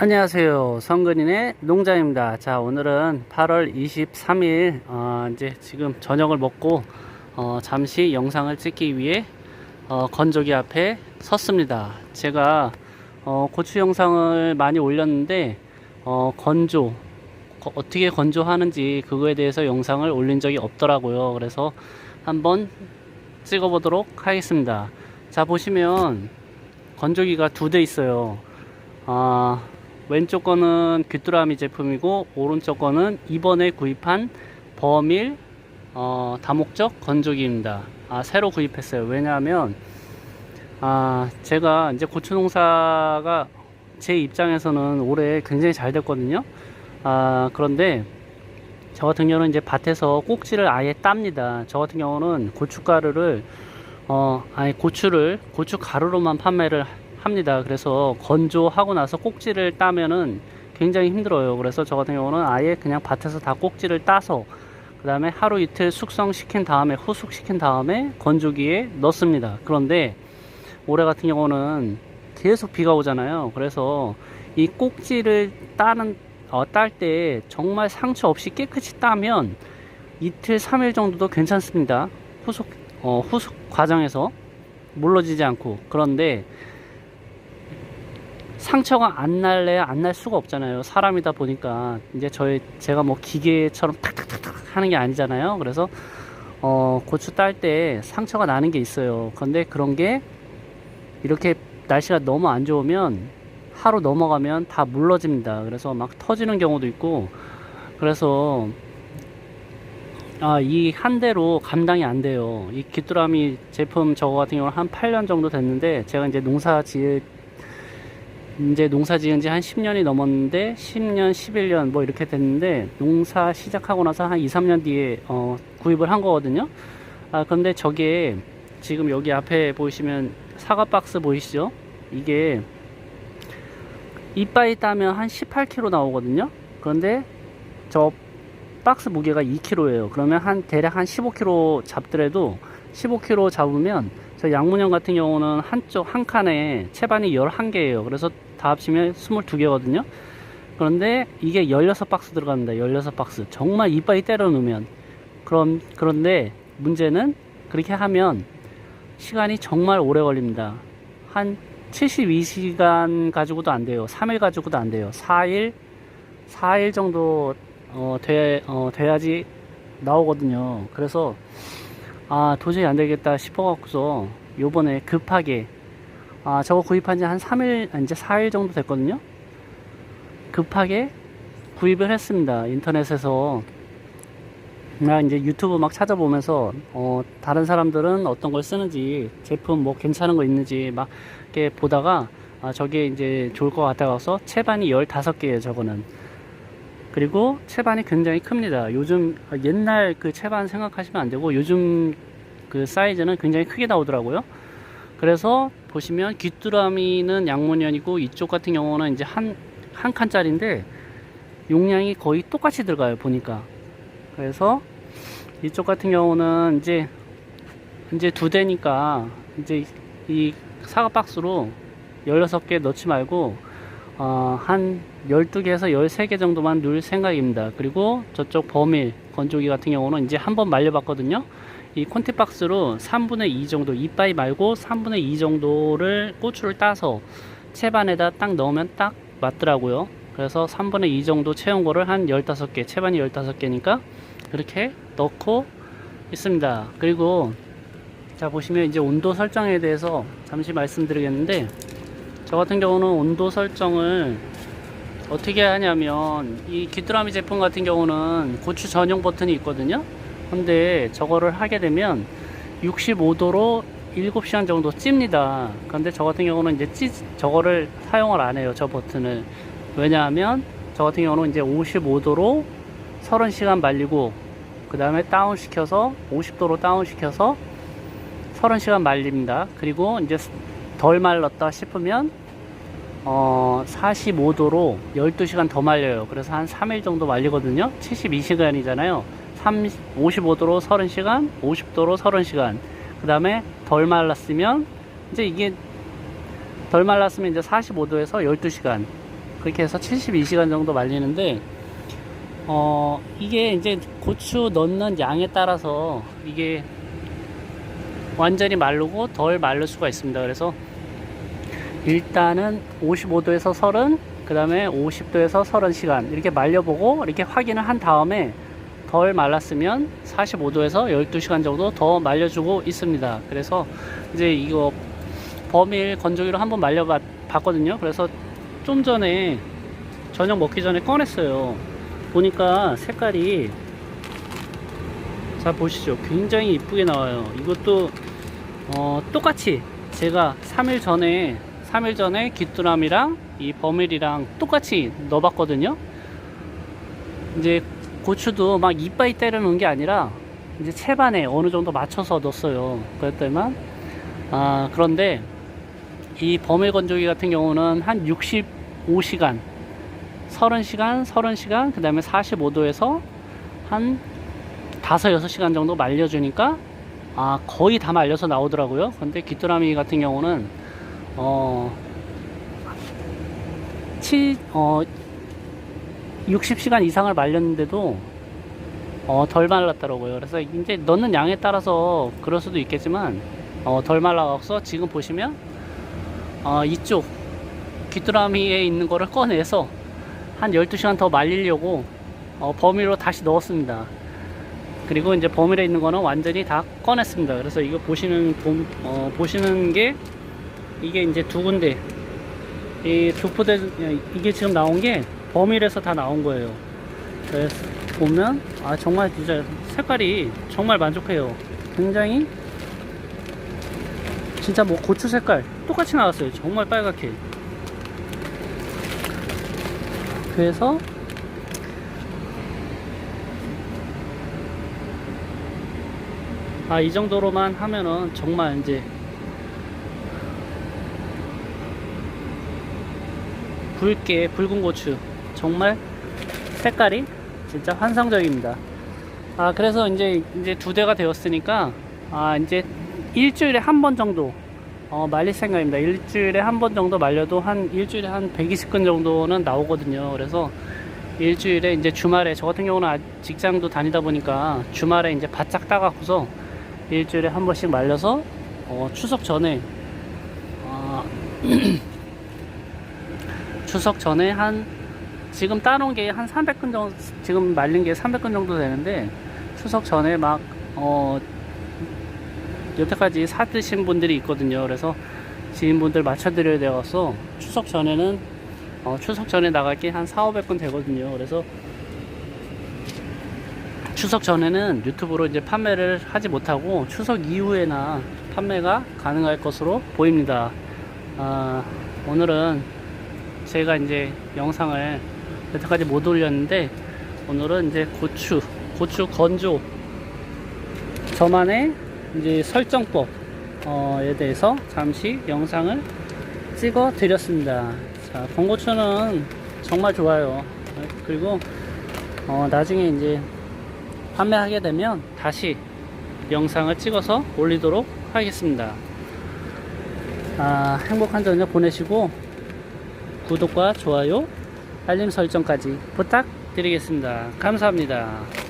안녕하세요. 성근인의 농장입니다. 자, 오늘은 8월 23일, 이제 지금 저녁을 먹고, 잠시 영상을 찍기 위해, 건조기 앞에 섰습니다. 제가, 고추 영상을 많이 올렸는데, 어떻게 건조하는지 그거에 대해서 영상을 올린 적이 없더라고요. 그래서 한번 찍어보도록 하겠습니다. 자, 보시면, 건조기가 두 대 있어요. 왼쪽 거는 귀뚜라미 제품이고 오른쪽 거는 이번에 구입한 버밀 다목적 건조기입니다. 새로 구입했어요. 왜냐하면 제가 이제 고추 농사가 제 입장에서는 올해 굉장히 잘 됐거든요. 그런데 저 같은 경우는 이제 밭에서 꼭지를 아예 땁니다. 저 같은 경우는 고춧가루를 아예 고추 가루로만 판매를 합니다. 그래서 건조하고 나서 꼭지를 따면은 굉장히 힘들어요. 그래서 저 같은 경우는 아예 그냥 밭에서 다 꼭지를 따서 그 다음에 하루 이틀 숙성시킨 다음에 후숙시킨 다음에 건조기에 넣습니다. 그런데 올해 같은 경우는 계속 비가 오잖아요. 그래서 이 꼭지를 딸 때 정말 상처 없이 깨끗이 따면 이틀 3일 정도도 괜찮습니다. 후숙 과정에서 물러지지 않고. 그런데 상처가 안 날 수가 없잖아요. 사람이다 보니까 이제 제가 뭐 기계처럼 탁탁탁탁 하는 게 아니잖아요. 그래서 고추 딸 때 상처가 나는 게 있어요. 그런데 그런 게 이렇게 날씨가 너무 안 좋으면 하루 넘어가면 다 물러집니다. 그래서 막 터지는 경우도 있고, 그래서 이 한 대로 감당이 안 돼요. 이 귀뚜라미 제품 저거 같은 경우는 한 8년 정도 됐는데, 제가 이제 농사 지은 지 한 10년이 넘었는데 10년 11년 뭐 이렇게 됐는데, 농사 시작하고 나서 한 2, 3년 뒤에 구입을 한 거거든요. 그런데 저게 지금 여기 앞에 보시면 사과 박스 보이시죠? 이게 이빠이 따면 한 18kg 나오거든요. 그런데 저 박스 무게가 2kg예요. 그러면 대략 한 15kg 잡더라도 15kg 잡으면 저 양문형 같은 경우는 한 칸에 채반이 11개예요. 그래서 다 합치면 22개거든요. 그런데 이게 16박스 들어갑니다. 16박스. 정말 이빨이 때려 넣으면. 그런데 문제는 그렇게 하면 시간이 정말 오래 걸립니다. 한 72시간 가지고도 안 돼요. 3일 가지고도 안 돼요. 4일 정도 돼야지 나오거든요. 그래서 도저히 안 되겠다 싶어 갖고서 요번에 급하게 저거 구입한 지 한 3일 이제 4일 정도 됐거든요. 급하게 구입을 했습니다. 인터넷에서 이제 유튜브 막 찾아보면서 다른 사람들은 어떤 걸 쓰는지, 제품 뭐 괜찮은 거 있는지 막 이렇게 보다가 저게 이제 좋을 것 같아서 채반이 15개예요. 저거는. 그리고 채반이 굉장히 큽니다. 요즘 옛날 그 채반 생각하시면 안 되고 요즘 그 사이즈는 굉장히 크게 나오더라고요. 그래서 보시면 귀뚜라미는 양문현이고 이쪽 같은 경우는 이제 한 칸짜리인데 용량이 거의 똑같이 들어가요. 보니까. 그래서 이쪽 같은 경우는 이제 두 대니까 이제 이 사과 박스로 16개 넣지 말고 한 12개에서 13개 정도만 넣을 생각입니다. 그리고 저쪽 버밀 건조기 같은 경우는 이제 한번 말려봤거든요. 이 콘티박스로 3분의 2 정도, 이빠이 말고 3분의 2 정도를 고추를 따서 채반에다 딱 넣으면 딱 맞더라고요. 그래서 3분의 2 정도 채운 거를 한 15개, 채반이 15개니까 그렇게 넣고 있습니다. 그리고 자, 보시면 이제 온도 설정에 대해서 잠시 말씀드리겠는데, 저 같은 경우는 온도 설정을 어떻게 하냐면, 이 귀뚜라미 제품 같은 경우는 고추 전용 버튼이 있거든요. 근데 저거를 하게 되면 65도로 7시간 정도 찝니다. 그런데 저 같은 경우는 이제 저거를 사용을 안 해요. 저 버튼을. 왜냐하면 저 같은 경우는 이제 55도로 30시간 말리고 그 다음에 다운시켜서 50도로 다운시켜서 30시간 말립니다. 그리고 이제 덜 말랐다 싶으면 45도로 12시간 더 말려요. 그래서 한 3일 정도 말리거든요. 72시간이잖아요. 55도로 30시간, 50도로 30시간. 그 다음에 덜 말랐으면 이제 45도에서 12시간. 그렇게 해서 72시간 정도 말리는데, 이게 이제 고추 넣는 양에 따라서 이게 완전히 마르고 덜 마를 수가 있습니다. 그래서 일단은 55도에서 30, 그 다음에 50도에서 30시간 이렇게 말려보고 이렇게 확인을 한 다음에 덜 말랐으면 45도에서 12시간 정도 더 말려주고 있습니다. 그래서 이제 이거 버밀 건조기로 한번 말려봤거든요. 그래서 좀 전에 저녁 먹기 전에 꺼냈어요. 보니까 색깔이, 자 보시죠, 굉장히 이쁘게 나와요. 이것도 똑같이 제가 3일 전에 귀뚜라미랑 이 버밀이랑 똑같이 넣어봤거든요. 이제 고추도 막 이빠이 때려 넣은 게 아니라 이제 채반에 어느 정도 맞춰서 넣었어요. 그랬더니만 그런데 이 버밀 건조기 같은 경우는 한 65시간 30시간 그 다음에 45도에서 한 5-6시간 정도 말려주니까 거의 다 말려서 나오더라고요. 근데 귀뚜라미 같은 경우는 60시간 이상을 말렸는데도 덜 말랐더라고요. 그래서 이제 넣는 양에 따라서 그럴 수도 있겠지만 덜 말라서 지금 보시면 이쪽 귀뚜라미에 있는 거를 꺼내서 한 12시간 더 말리려고 버밀로 다시 넣었습니다. 그리고 이제 버밀에 있는 거는 완전히 다 꺼냈습니다. 그래서 이거 보시는 게 이게 이제 두 군데, 이 두 포대, 이게 지금 나온 게 버밀에서 다 나온 거예요. 그래서 보면 정말 진짜 색깔이 정말 만족해요. 굉장히 진짜 뭐 고추 색깔 똑같이 나왔어요. 정말 빨갛게. 그래서 이 정도로만 하면은 정말 이제 붉은 고추 정말 색깔이 진짜 환상적입니다. 그래서 이제 2대가 되었으니까 이제 일주일에 한 번 정도 말릴 생각입니다. 일주일에 한 번 정도 말려도 일주일에 한 120근 정도는 나오거든요. 그래서 일주일에 이제 주말에, 저 같은 경우는 직장도 다니다 보니까 주말에 이제 바짝 따갖고서 일주일에 한 번씩 말려서 추석 전에 추석 전에 지금 따놓은 게 한 300근 정도, 지금 말린 게 300근 정도 되는데, 추석 전에 막 여태까지 사드신 분들이 있거든요. 그래서 지인분들 맞춰드려야 되어서 추석 전에는 추석 전에 나갈 게 한 400~500근 되거든요. 그래서 추석 전에는 유튜브로 이제 판매를 하지 못하고 추석 이후에나 판매가 가능할 것으로 보입니다. 오늘은 제가 이제 영상을 여태까지 못 올렸는데, 오늘은 이제 고추 건조 저만의 이제 설정법에 대해서 잠시 영상을 찍어 드렸습니다. 자, 건고추는 정말 좋아요. 그리고 나중에 이제 판매하게 되면 다시 영상을 찍어서 올리도록 하겠습니다. 행복한 저녁 보내시고 구독과 좋아요, 알림 설정까지 부탁드리겠습니다. 감사합니다.